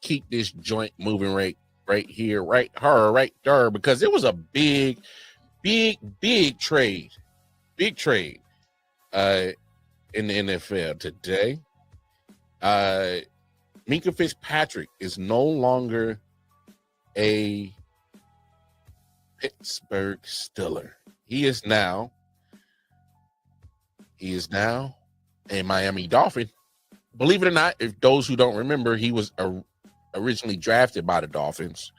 keep this joint moving right here, right there, because it was a big trade. Big trade in the NFL today. Minkah Fitzpatrick is no longer a Pittsburgh Steeler. He is now a Miami Dolphin. Believe it or not, if those who don't remember, he was originally drafted by the Dolphins,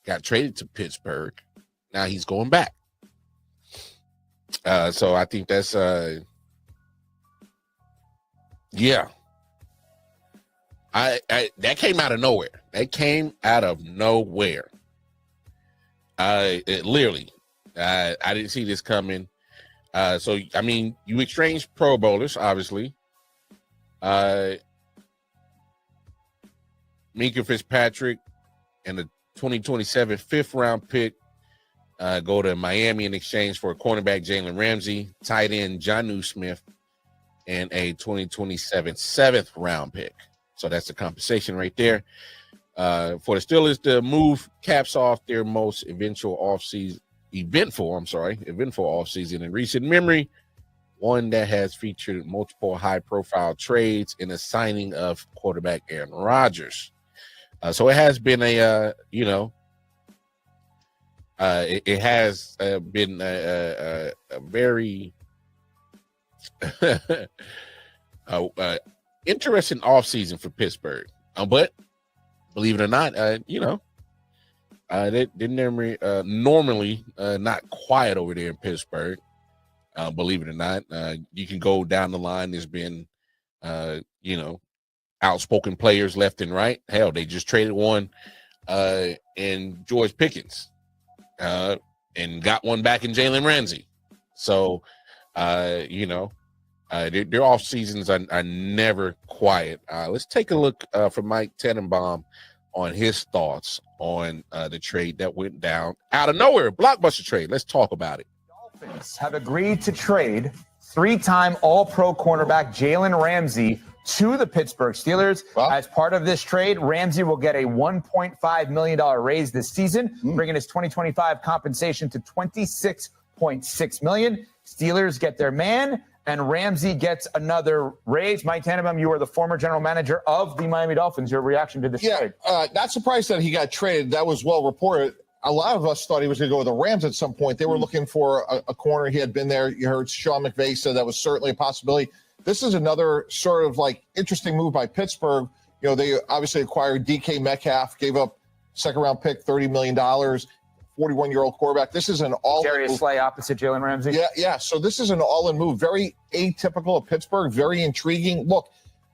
got traded to Pittsburgh. Now he's going back. So I think that's yeah. I that came out of nowhere. Literally, I didn't see this coming. So I mean, you exchange Pro Bowlers, obviously. Minkah Fitzpatrick and the 2027 fifth round pick go to Miami in exchange for a cornerback Jalen Ramsey, tight end Jonnu Smith, and a 2027 seventh round pick. So that's the compensation right there. For the Steelers, the move caps off their most eventful offseason in recent memory, one that has featured multiple high-profile trades in the signing of quarterback Aaron Rodgers. So it has been it has been a very interesting offseason for Pittsburgh. But believe it or not, they're normally not quiet over there in Pittsburgh. Believe it or not, you can go down the line. There's been, outspoken players left and right. Hell, they just traded one in George Pickens and got one back in Jalen Ramsey. So, their off seasons are never quiet. Let's take a look from Mike Tenenbaum on his thoughts on the trade that went down out of nowhere. Blockbuster trade. Let's talk about it. Dolphins have agreed to trade three-time All-Pro cornerback Jalen Ramsey to the Pittsburgh Steelers. Wow. As part of this trade, Ramsey will get a $1.5 million raise this season, bringing his 2025 compensation to $26.6 million. Steelers get their man, and Ramsey gets another raise. Mike Tannenbaum, you are the former general manager of the Miami Dolphins. Your reaction to this trade? Not surprised that he got traded. That was well reported. A lot of us thought he was going to go with the Rams at some point. They were looking for a corner. He had been there. You heard Sean McVay said that was certainly a possibility. This is another sort of like interesting move by Pittsburgh. They obviously acquired DK Metcalf, gave up second-round pick, $30 million, 41-year-old quarterback. This is an all-in Darius move. Slay opposite Jalen Ramsey. Yeah. So this is an all-in move. Very atypical of Pittsburgh, very intriguing. Look,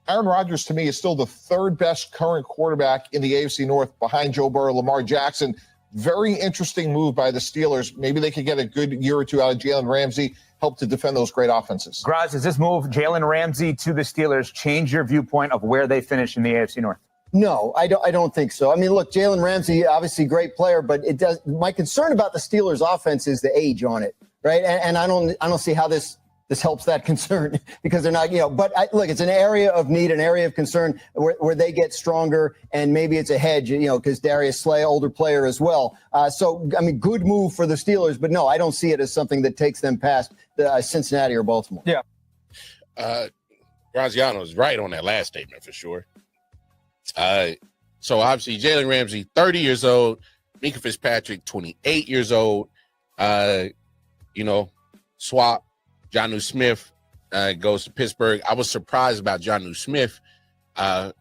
Aaron Rodgers, to me, is still the third best current quarterback in the AFC North behind Joe Burrow, Lamar Jackson. Very interesting move by the Steelers. Maybe they could get a good year or two out of Jalen Ramsey, help to defend those great offenses. Graz, does this move Jalen Ramsey to the Steelers change your viewpoint of where they finish in the AFC North? No, I don't think so. I mean, look, Jalen Ramsey, obviously great player, but it does. My concern about the Steelers offense is the age on it, right? And I don't see how this helps that concern because they're not, but look, it's an area of need, an area of concern where they get stronger, and maybe it's a hedge, because Darius Slay, older player as well. So, I mean, good move for the Steelers, but no, I don't see it as something that takes them past Cincinnati or Baltimore. Yeah. Graziano is right on that last statement for sure. So obviously Jalen Ramsey, 30 years old, Minkah Fitzpatrick, 28 years old, swap. Jonnu Smith goes to Pittsburgh. I was surprised about Jonnu Smith. Pat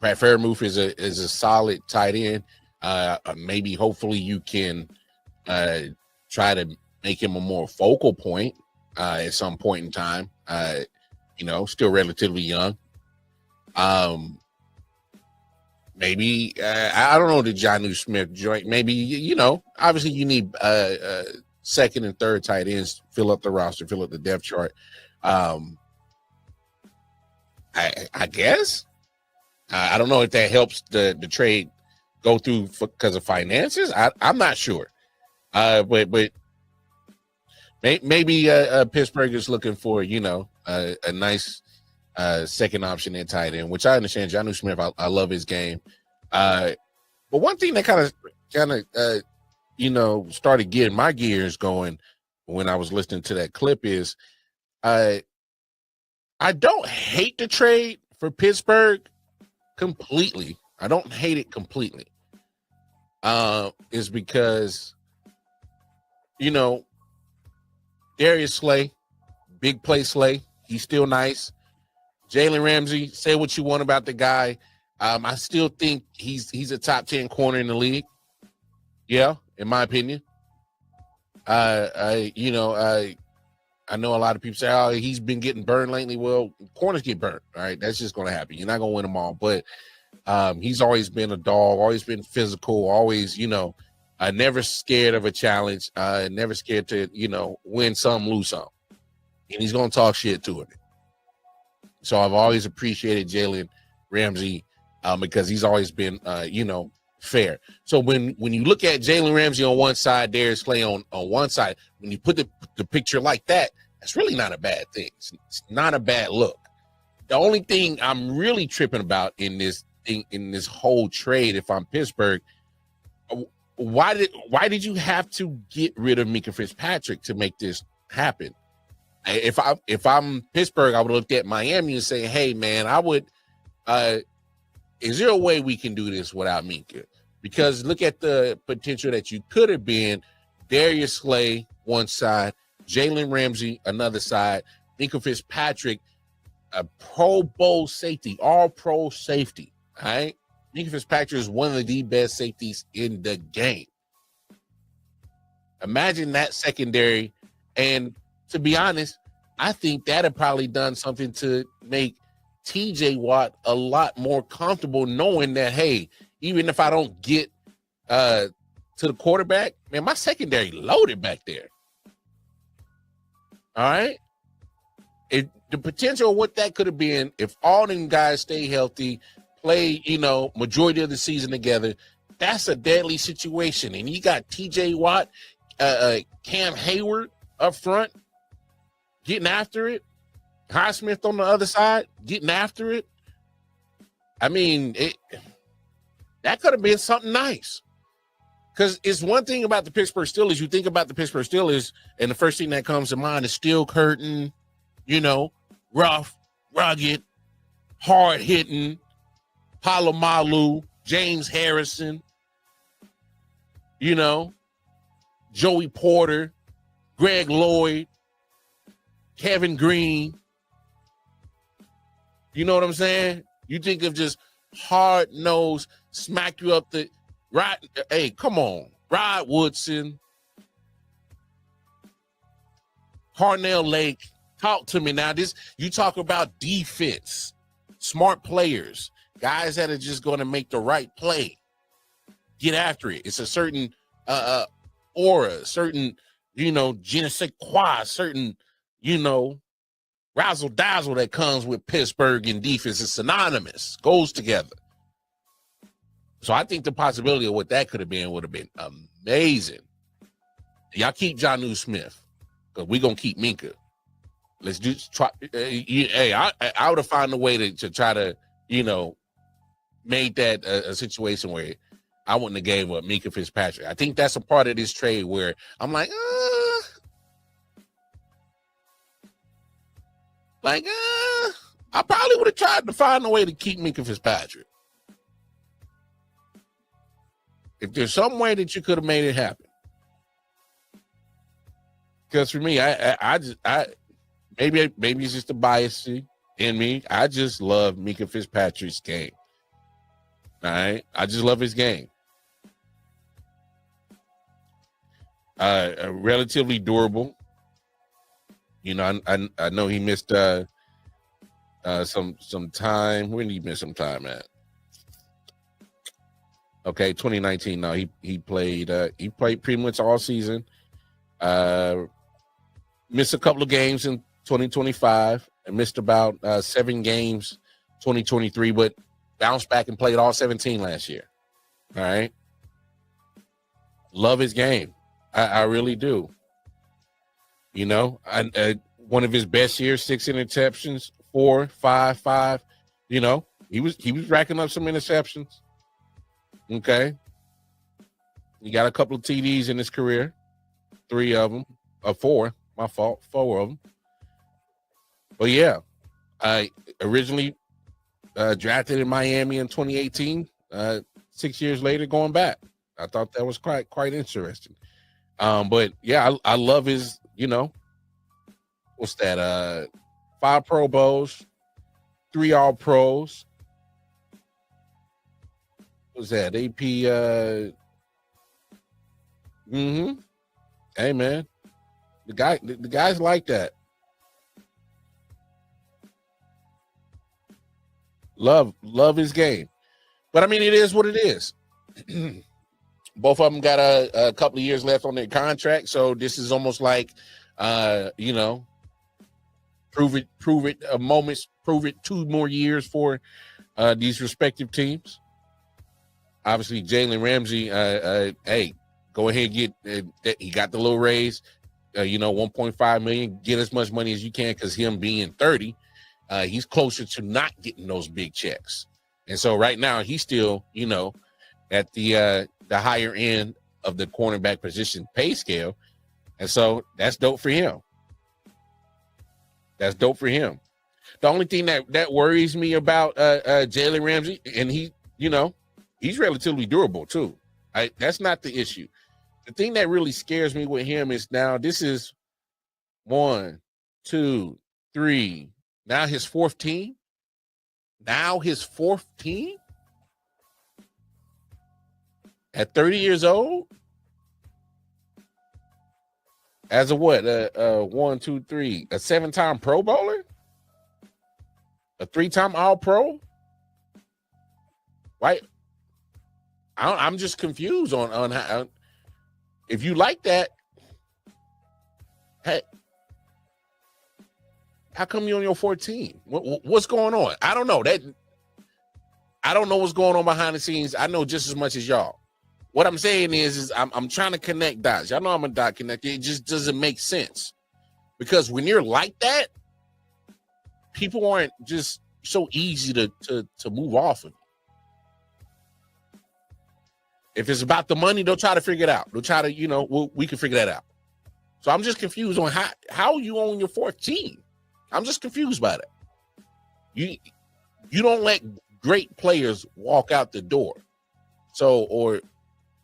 Freiermuth is a solid tight end. Maybe hopefully you can try to make him a more focal point at some point in time. Still relatively young. Maybe I don't know the Jonnu Smith joint. Maybe obviously you need second and third tight ends, fill up the roster, fill up the depth chart. I guess I don't know if that helps the trade go through because of finances. I'm not sure. But maybe Pittsburgh is looking for a nice second option at tight end, which I understand. Jonnu Smith, I love his game. But one thing that kind of started getting my gears going when I was listening to that clip is I don't hate the trade for Pittsburgh completely. I don't hate it completely. Is because, Darius Slay, big play Slay, he's still nice. Jalen Ramsey, say what you want about the guy. I still think he's a top 10 corner in the league. Yeah, in my opinion. I know a lot of people say, oh, he's been getting burned lately. Well, corners get burned, all right? That's just going to happen. You're not going to win them all. But he's always been a dog, always been physical, always, never scared of a challenge, never scared to, win some, lose some. And he's going to talk shit to it. So I've always appreciated Jalen Ramsey because he's always been, fair. So when you look at Jalen Ramsey on one side, Darius Slay on one side, when you put the picture like that, that's really not a bad thing. It's not a bad look. The only thing I'm really tripping about in this whole trade, if I'm Pittsburgh, why did you have to get rid of Minkah Fitzpatrick to make this happen? If I'm Pittsburgh, I would look at Miami and say, hey man, I would is there a way we can do this without Minkah? Because look at the potential that you could have been. Darius Slay, one side, Jalen Ramsey, another side, Minkah Fitzpatrick, a Pro Bowl safety, all pro safety. All right. Minkah Fitzpatrick is one of the best safeties in the game. Imagine that secondary. And to be honest, I think that had probably done something to make TJ Watt a lot more comfortable knowing that, hey, even if I don't get to the quarterback, man, my secondary loaded back there. All right. The potential of what that could have been if all them guys stay healthy, play, majority of the season together, that's a deadly situation. And you got TJ Watt, Cam Hayward up front getting after it. Highsmith on the other side, getting after it. I mean, that could have been something nice. Because it's one thing about the Pittsburgh Steelers. You think about the Pittsburgh Steelers, and the first thing that comes to mind is steel curtain, rough, rugged, hard-hitting, Palomalu, James Harrison, Joey Porter, Greg Lloyd, Kevin Green. You know what I'm saying? You think of just hard-nosed, smack you up the right. Hey, come on. Rod Woodson, Carnell Lake. Talk to me now. You talk about defense, smart players, guys that are just going to make the right play. Get after it. It's a certain aura, certain, je ne sais quoi, certain, razzle dazzle that comes with Pittsburgh and defense is synonymous, goes together. So I think the possibility of what that could have been would have been amazing. Y'all keep Jonnu Smith because we're going to keep Minkah. Let's just try. I would have found a way to try to, make that a situation where I wouldn't have gave up Minkah Fitzpatrick. I think that's a part of this trade where I'm like, I probably would have tried to find a way to keep Minkah Fitzpatrick. If there's some way that you could have made it happen. Because for me, maybe it's just a bias in me. I just love Minkah Fitzpatrick's game. All right? I just love his game. Relatively durable. I know he missed some time. When did he miss some time at? Okay, 2019. No, he played pretty much all season. Missed a couple of games in 2025 and missed about 7 games 2023, but bounced back and played all 17 last year. All right. Love his game. I really do. One of his best years, 6 interceptions, 4, 5, 5. You know, he was racking up some interceptions. Okay. He got a couple of TDs in his career. 3 of them. 4. My fault. 4 of them. But yeah, I originally drafted in Miami in 2018. 6 years later, going back. I thought that was quite interesting. But yeah, I love his, you know, what's that? 5 Pro Bowls, 3 All Pros. What's that? AP. Hey man, the guys like that. Love his game. But I mean, it is what it is. Both of them got a couple of years left on their contract, so this is almost like, you know, prove it moments, prove it 2 more years for these respective teams. Obviously, Jalen Ramsey, hey, go ahead and get he got the little raise, you know, $1.5 million. Get as much money as you can, because him being 30, he's closer to not getting those big checks. And so right now he's still, you know, at the higher end of the cornerback position pay scale. And so that's dope for him. That's dope for him. The only thing that worries me about Jalen Ramsey, and he, you know, he's relatively durable too. That's not the issue. The thing that really scares me with him is now this is 1, 2, 3. Now his 4th team. Now his 4th team. At 30 years old. As a what? 1, 2, 3. A 7-time Pro Bowler. A 3-time All Pro. Right. I'm just confused on how. If you like that, hey, how come you're on your 14? What's going on? I don't know. I don't know what's going on behind the scenes. I know just as much as y'all. What I'm saying is I'm trying to connect dots. Y'all know I'm a dot connector. It just doesn't make sense. Because when you're like that, people aren't just so easy to move off of. If it's about the money, they'll try to figure it out. They'll try to, you know, we can figure that out. So I'm just confused on how you on your 4th team. I'm just confused by that. You don't let great players walk out the door. So, or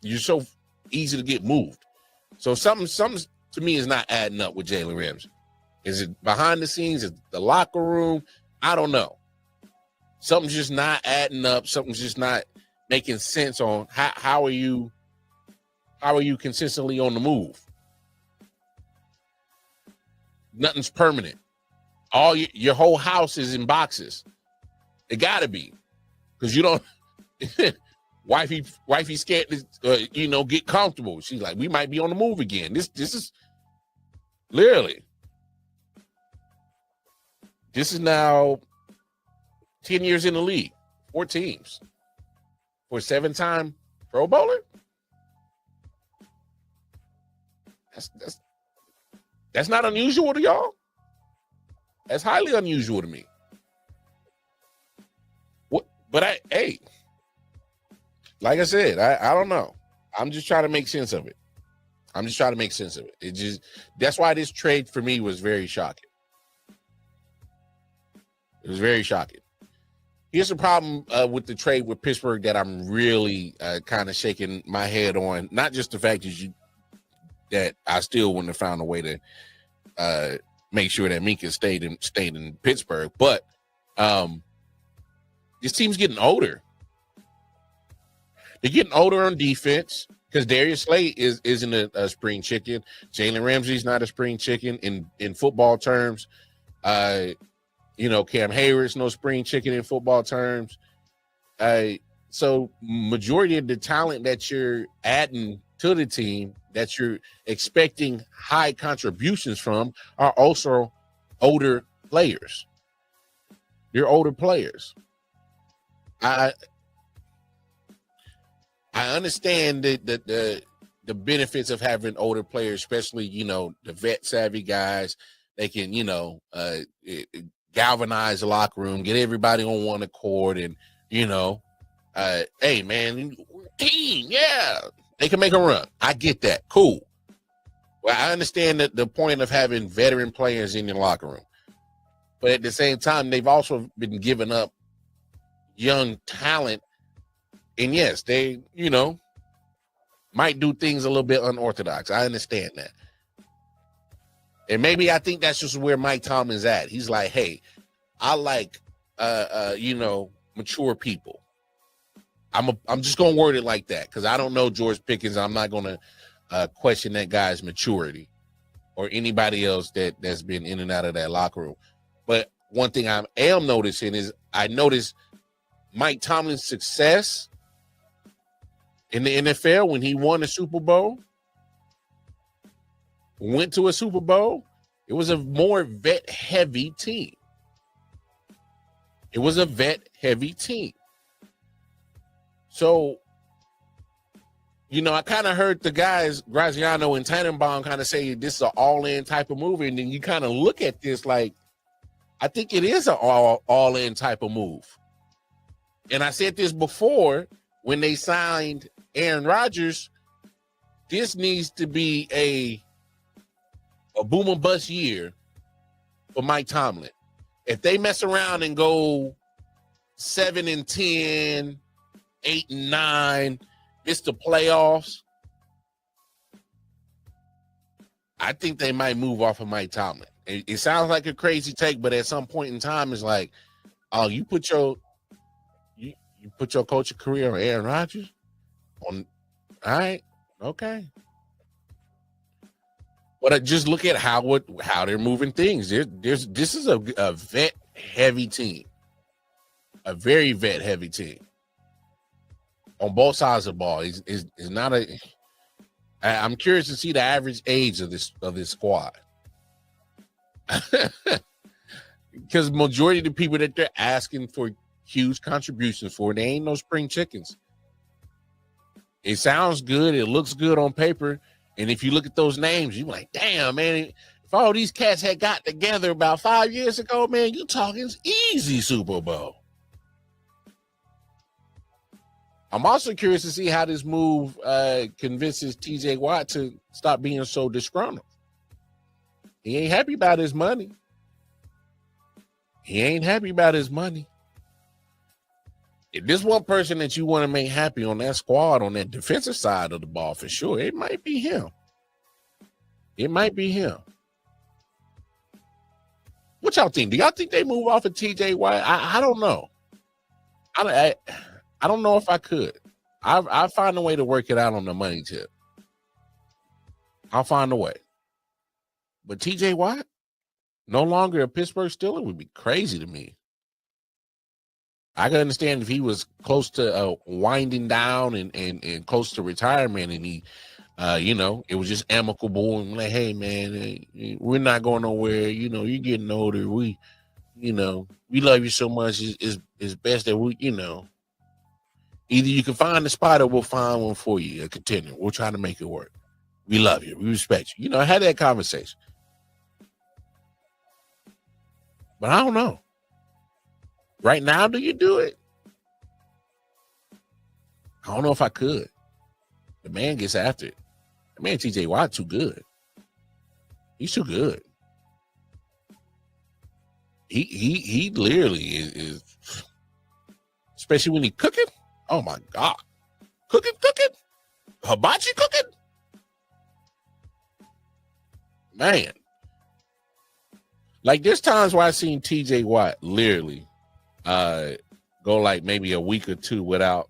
you're so easy to get moved. So something to me is not adding up with Jalen Ramsey. Is it behind the scenes? Is it the locker room? I don't know. Something's just not adding up. Something's just not making sense on how are you consistently on the move? Nothing's permanent. All your whole house is in boxes. It gotta be, because you don't. wifey scared to get comfortable. She's like, we might be on the move again. This is literally. This is now 10 years in the league, 4 teams. For a 7-time Pro Bowler? That's not unusual to y'all. That's highly unusual to me. What? But like I said, I don't know. I'm just trying to make sense of it. That's why this trade for me was very shocking. It was very shocking. Here's the problem with the trade with Pittsburgh that I'm really kind of shaking my head on. Not just the fact that I still wouldn't have found a way to make sure that Minka stayed in Pittsburgh, but this team's getting older. They're getting older on defense because Darius Slay isn't a spring chicken. Jalen Ramsey's not a spring chicken in football terms. Cam Hayward's no spring chicken in football terms. So majority of the talent that you're adding to the team that you're expecting high contributions from are also older players. They're older players. I understand the benefits of having older players, especially, the vet savvy guys. They can, galvanize the locker room, get everybody on one accord, and hey man, team, yeah, they can make a run. I get that, cool. Well, I understand that the point of having veteran players in your locker room, but at the same time, they've also been giving up young talent, and yes, they might do things a little bit unorthodox. I understand that. And maybe I think that's just where Mike Tomlin's at. He's like, hey, I like mature people. I'm just gonna word it like that because I don't know George Pickens. I'm not gonna question that guy's maturity or anybody else that's been in and out of that locker room. But one thing I am noticing is I noticed Mike Tomlin's success in the NFL when he won the Super Bowl. Went to a Super Bowl, it was a more vet-heavy team. It was a vet-heavy team. So, I kind of heard the guys, Graziano and Tannenbaum, kind of say this is an all-in type of move, and then you kind of look at this like, I think it is an all-in type of move. And I said this before, when they signed Aaron Rodgers, this needs to be a boom or bust year for Mike Tomlin. If they mess around and go 7-10, 8-9, miss the playoffs, I think they might move off of Mike Tomlin. It sounds like a crazy take, but at some point in time, it's like, oh, you put your coaching career on Aaron Rodgers? All right, okay. But just look at how they're moving things. This is a vet heavy team, a very vet heavy team on both sides of the ball. Is not a. I'm curious to see the average age of this squad, because majority of the people that they're asking for huge contributions for, they ain't no spring chickens. It sounds good. It looks good on paper. And if you look at those names, you're like, damn, man, if all these cats had got together about 5 years ago, man, you talking easy Super Bowl. I'm also curious to see how this move convinces TJ Watt to stop being so disgruntled. He ain't happy about his money. If there's one person that you want to make happy on that squad, on that defensive side of the ball, for sure, it might be him. What y'all think? Do y'all think they move off of TJ Watt? I don't know. I don't know if I could. I find a way to work it out on the money tip. I'll find a way. But TJ Watt, no longer a Pittsburgh Steeler, would be crazy to me. I can understand if he was close to winding down and close to retirement, and he, it was just amicable and like, hey man, we're not going nowhere. You're getting older. We love you so much. It's best that we, either you can find a spot or we'll find one for you. A contender. We'll try to make it work. We love you. We respect you. I had that conversation, but I don't know. Right now, do you do it? I don't know if I could. The man gets after it. The man TJ Watt too good. He's too good. He literally is, especially when he cooking. Oh my God, cooking, hibachi cooking, man. Like there's times where I've seen TJ Watt literally go like maybe a week or two without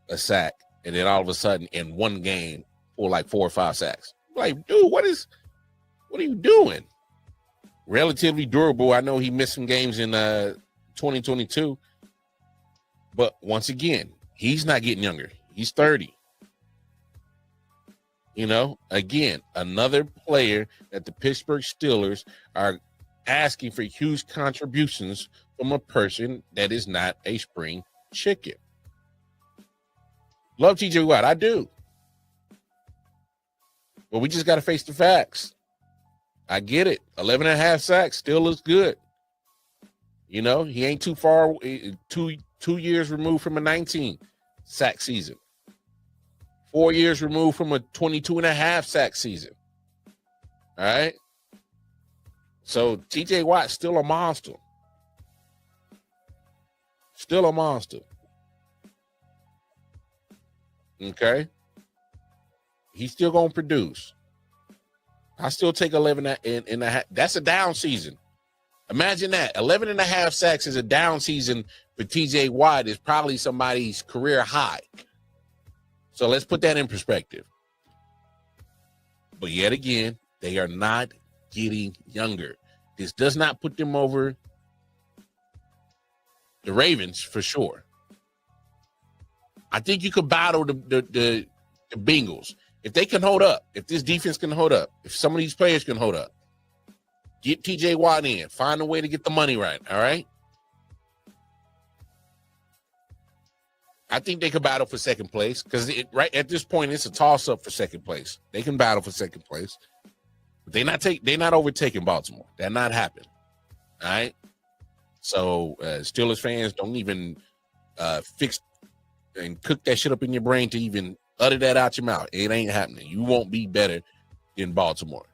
a sack, and then all of a sudden in one game pull like 4 or 5 sacks. Like, dude, what are you doing? Relatively durable. I know he missed some games in 2022, but once again, he's not getting younger. He's 30. Again, another player that the Pittsburgh Steelers are asking for huge contributions from a person that is not a spring chicken. Love TJ Watt, I do. But we just got to face the facts. I get it. 11.5 sacks still looks good. You know, he ain't too far, 2 years removed from a 19 sack season. 4 years removed from a 22 and a half sack season. All right. So TJ Watt's still a monster. Still a monster. Okay. He's still going to produce. I still take 11 and a half. That's a down season. Imagine that. 11 and a half sacks is a down season for TJ Watt. Is probably somebody's career high. So let's put that in perspective. But yet again, they are not getting younger. This does not put them over the Ravens for sure. I think you could battle the Bengals. If they can hold up, if this defense can hold up, if some of these players can hold up, get TJ Watt in, find a way to get the money right, all right? I think they could battle for second place because right at this point, it's a toss-up for second place. They can battle for second place. But they're not overtaking Baltimore. They're not happening. All right. So Steelers fans, don't even fix and cook that shit up in your brain to even utter that out your mouth. It ain't happening. You won't be better than Baltimore.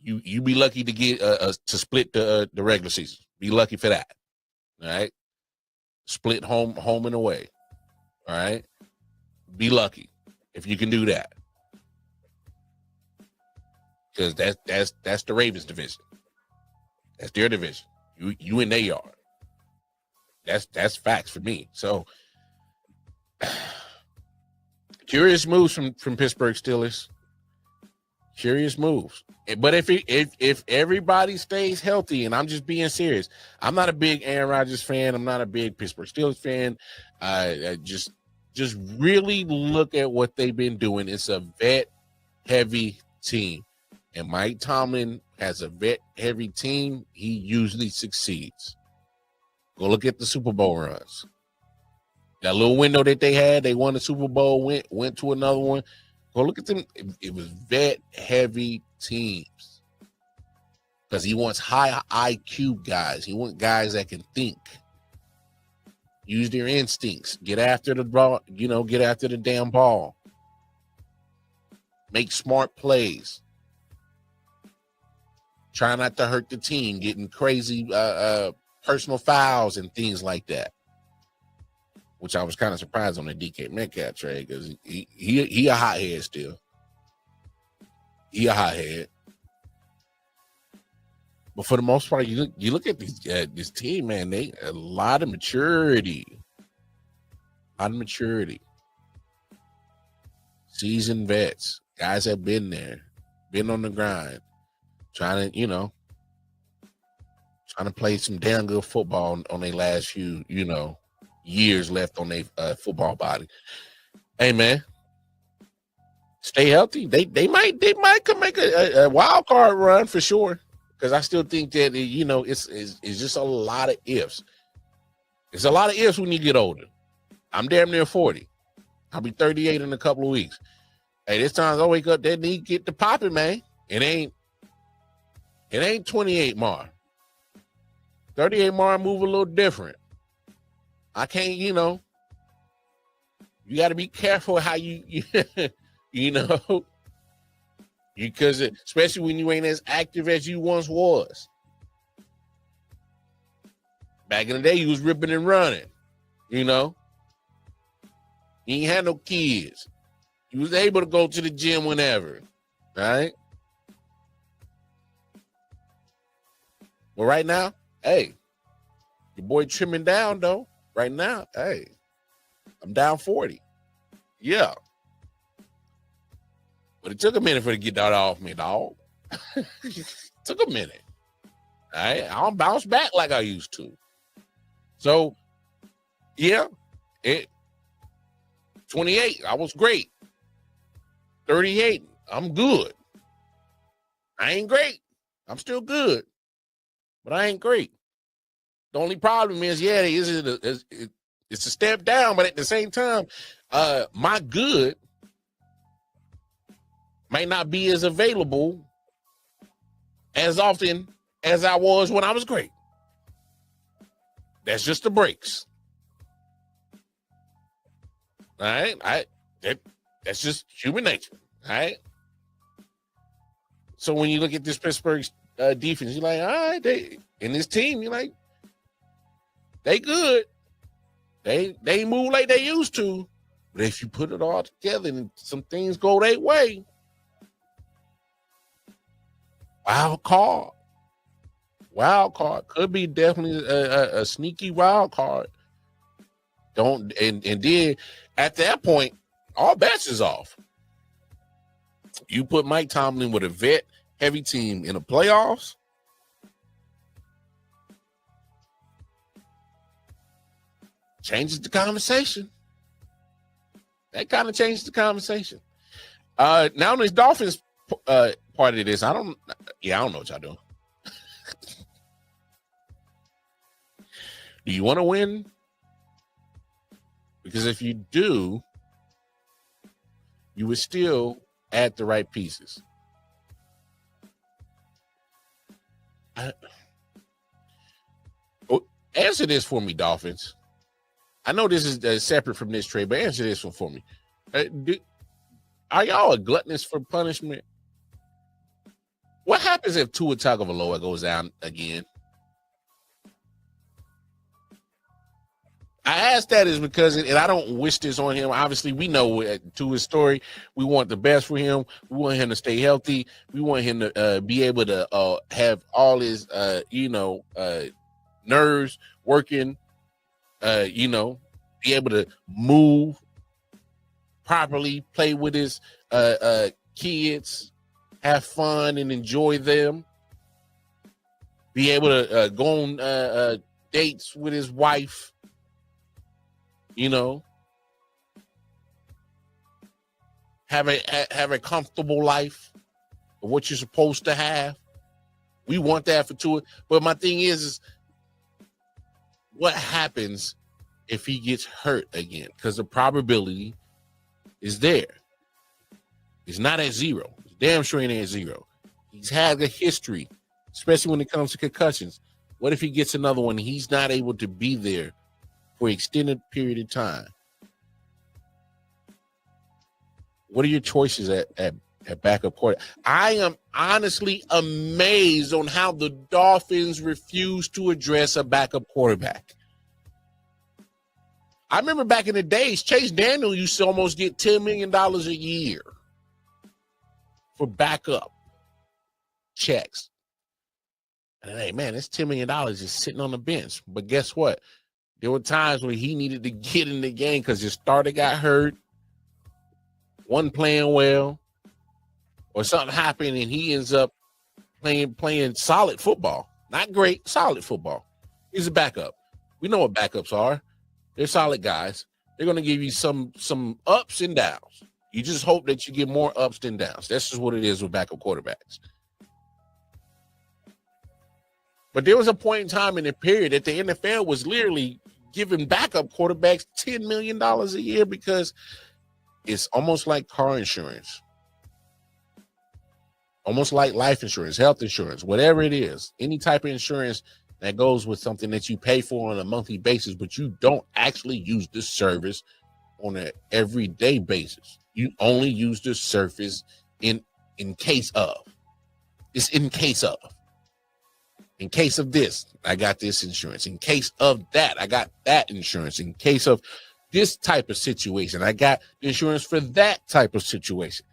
You be lucky to get to split the regular season. Be lucky for that. All right. Split home and away. All right. Be lucky if you can do that. Because that's the Ravens division. That's their division. You in their yard. That's facts for me. So curious moves from Pittsburgh Steelers. Curious moves. But if everybody stays healthy, and I'm just being serious, I'm not a big Aaron Rodgers fan. I'm not a big Pittsburgh Steelers fan. I just really look at what they've been doing. It's a vet-heavy team. And Mike Tomlin has a vet-heavy team. He usually succeeds. Go look at the Super Bowl runs. That little window that they had, they won the Super Bowl, went to another one. Go look at them. It was vet-heavy teams. Because he wants high IQ guys. He wants guys that can think. Use their instincts. Get after the ball, get after the damn ball. Make smart plays. Try not to hurt the team, getting crazy personal fouls and things like that. Which I was kind of surprised on the DK Metcalf trade because he a hothead still. He a hothead. But for the most part, you look at this team, man. They a lot of maturity. Seasoned vets, guys have been there, been on the grind, trying to play some damn good football on their last few, years left on their football body. Hey, man, stay healthy. They might come make a wild card run for sure. Because I still think that it's just a lot of ifs. It's a lot of ifs when you get older. I'm damn near 40. I'll be 38 in a couple of weeks. Hey, this time I wake up, that knee get to popping, man. It ain't 28 Mar. 38 Mar move a little different. I can't, you got to be careful how because especially when you ain't as active as you once was. Back in the day, you was ripping and running, You ain't had no kids. You was able to go to the gym whenever, right? Well, right now, hey, your boy trimming down, though. Right now, hey, I'm down 40. Yeah. But it took a minute for it to get that off me, dog. Took a minute. All right? I don't bounce back like I used to. So, yeah, 28, I was great. 38, I'm good. I ain't great. I'm still good. But I ain't great. The only problem is, it's a step down, but at the same time, my good might not be as available as often as I was when I was great. That's just the breaks. All right. That's just human nature. All right. So when you look at this Pittsburgh defense, you're like, all right, they in this team, you're like, they good. They move like they used to. But if you put it all together and some things go their way, wild card could be definitely a sneaky wild card. And then at that point, all bets is off. You put Mike Tomlin with a vet heavy team in the playoffs. Changes the conversation. That kind of changes the conversation. Now this Dolphins part of this, I don't know what y'all doing. Do you want to win? Because if you do, you would still add the right pieces. Answer this for me, Dolphins. I know this is separate from this trade, but answer this one for me. Are y'all a gluttonous for punishment? What happens if Tua Tagovailoa goes down again? I ask that is because, and I don't wish this on him. Obviously, we know to his story, we want the best for him. We want him to stay healthy. We want him to be able to have all his, nerves working. Be able to move properly, play with his kids, have fun and enjoy them. Be able to go on dates with his wife. Have a comfortable life of what you're supposed to have. We want that for Tua. But my thing is what happens if he gets hurt again? Because the probability is there. It's not at zero. It's damn sure ain't at zero. He's had a history, especially when it comes to concussions. What if he gets another one and he's not able to be there for an extended period of time? What are your choices at backup quarterback? I am honestly amazed on how the Dolphins refuse to address a backup quarterback. I remember back in the days, Chase Daniel used to almost get $10 million a year for backup checks. And hey, man, it's $10 million just sitting on the bench. But guess what? There were times where he needed to get in the game because his starter got hurt, wasn't playing well, or something happened and he ends up playing solid football. Not great, solid football. He's a backup. We know what backups are. They're solid guys. They're going to give you some ups and downs. You just hope that you get more ups than downs. That's just what it is with backup quarterbacks. But there was a point in time in the period that the NFL was literally giving backup quarterbacks $10 million a year because it's almost like car insurance, almost like life insurance, health insurance, whatever it is, any type of insurance that goes with something that you pay for on a monthly basis, but you don't actually use the service on an everyday basis. You only use the service in case of. It's in case of. In case of this, I got this insurance. In case of that, I got that insurance. In case of this type of situation, I got insurance for that type of situation.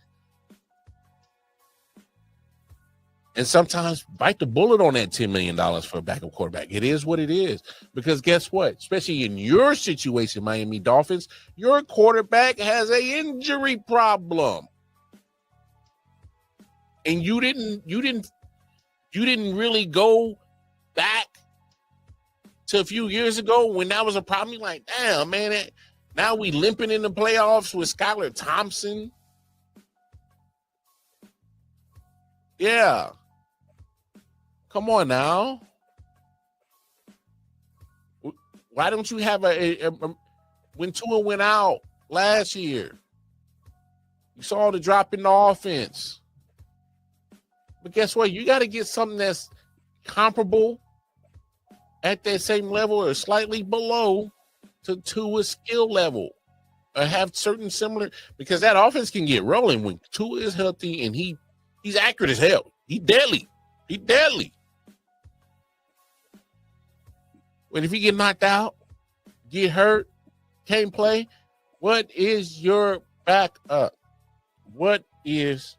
And sometimes bite the bullet on that $10 million for a backup quarterback. It is what it is. Because guess what? Especially in your situation, Miami Dolphins, your quarterback has an injury problem. And you didn't really go back to a few years ago when that was a problem. You're like, damn, man, now we limping in the playoffs with Skylar Thompson. Yeah. Come on now. Why don't you have when Tua went out last year? You saw the drop in the offense. But guess what? You got to get something that's comparable at that same level or slightly below to Tua's skill level, or have certain similar, because that offense can get rolling when Tua is healthy and he's accurate as hell. He's deadly. He's deadly. But if he get knocked out, get hurt, can't play, what is your backup? What is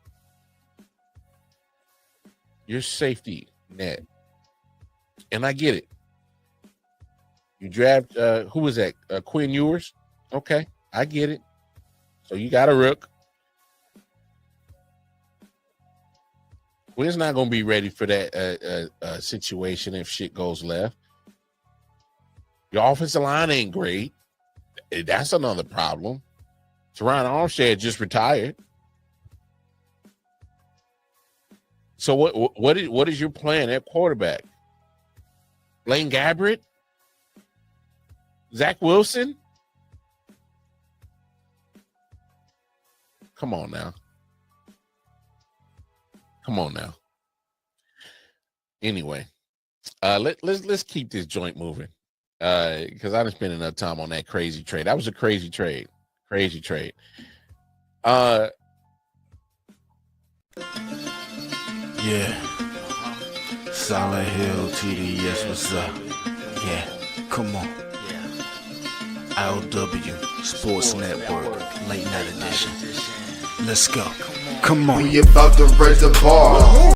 your safety net? And I get it. You draft, who was that? Quinn Ewers? Okay, I get it. So you got a rook. Quinn's not going to be ready for that situation if shit goes left. Your offensive line ain't great. That's another problem. Teron Armstead just retired. So what is your plan at quarterback? Blaine Gabbert? Zach Wilson? Come on now. Come on now. Anyway, let's keep this joint moving. Because I didn't spend enough time on that crazy trade. That was a crazy trade. Crazy trade. Yeah. Solid Hill TD, yes, what's up? Yeah, come on. LW Sports Network, late night edition. Let's go. Come on. We about to raise the bar.